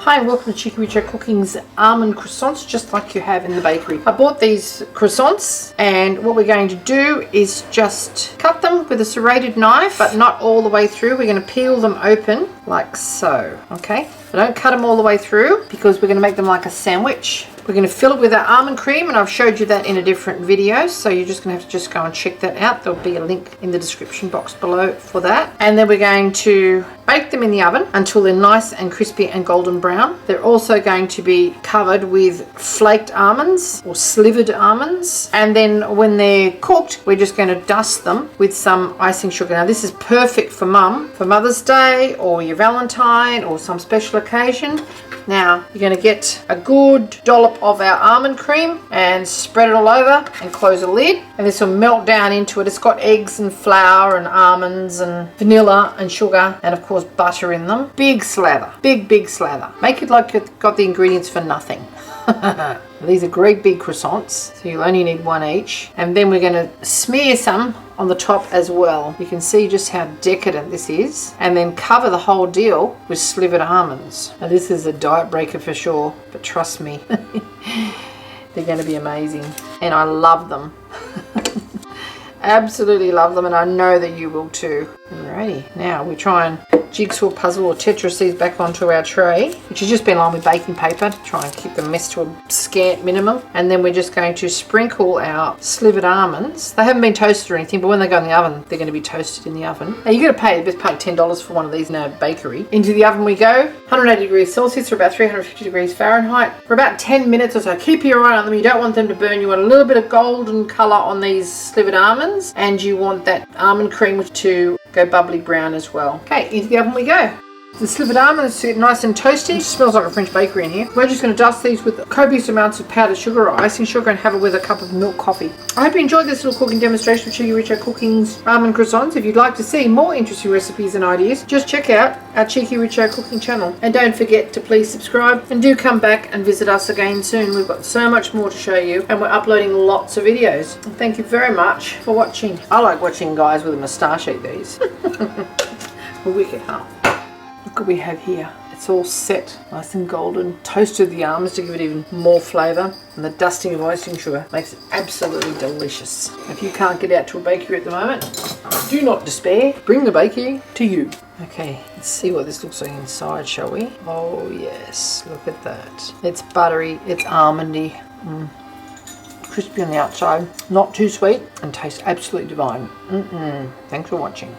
Hi and welcome to Cheekyricho Cooking's Almond Croissants, just like you have in the bakery. I bought these croissants and what we're going to do is just cut them with a serrated knife, but not all the way through. We're going to peel them open like so, okay? I don't cut them all the way through because we're going to make them like a sandwich. We're going to fill it with our almond cream, and I've showed you that in a different video, so you're just going to have to just go and check that out. There'll be a link in the description box below for that. And then we're going to bake them in the oven until they're nice and crispy and golden brown. They're also going to be covered with flaked almonds or slivered almonds. And then when they're cooked, we're just going to dust them with some icing sugar. Now this is perfect for Mum, for Mother's Day or your Valentine or some special occasion. Now you're going to get a good dollop of our almond cream and spread it all over and close the lid, and this will melt down into it. It's got eggs and flour and almonds and vanilla and sugar and of course butter in them. Big slather, big slather. Make it like you've got the ingredients for nothing. These are great big croissants, so you'll only need one each. And then we're going to smear some on the top as well. You can see just how decadent this is. And then cover the whole deal with slivered almonds. Now this is a diet breaker for sure, but trust me, they're going to be amazing. And I love them. Absolutely love them, and I know that you will too. Alrighty, now we try and jigsaw puzzle or Tetris these back onto our tray, which has just been lined with baking paper to try and keep the mess to a scant minimum. And then we're just going to sprinkle our slivered almonds. They haven't been toasted or anything, but when they go in the oven, they're going to be toasted in the oven. Now you're going to pay, best pay $10 for one of these in a bakery. Into the oven we go, 180 degrees Celsius or about 350 degrees Fahrenheit for about 10 minutes or so. Keep your eye on them. You don't want them to burn. You want a little bit of golden colour on these slivered almonds, and you want that almond cream to go bubbly brown as well. Okay, into the oven we go. The slivered almonds get nice and toasty. It smells like a French bakery in here. We're just going to dust these with copious amounts of powdered sugar or icing sugar and have it with a cup of milk coffee. I hope you enjoyed this little cooking demonstration of Cheekyricho Cooking's Almond Croissants. If you'd like to see more interesting recipes and ideas, just check out our Cheekyricho Cooking channel. And don't forget to please subscribe, and do come back and visit us again soon. We've got so much more to show you, and we're uploading lots of videos. Thank you very much for watching. I like watching guys with a moustache eat these. Wicked, huh? Look what we have here. It's all set, nice and golden. Toasted the almonds to give it even more flavour, and the dusting of icing sugar makes it absolutely delicious. If you can't get out to a bakery at the moment, do not despair. Bring the bakery to you. Okay, let's see what this looks like inside, shall we? Oh yes, look at that. It's buttery, it's almondy. Crispy on the outside, not too sweet, and tastes absolutely divine. Thanks for watching.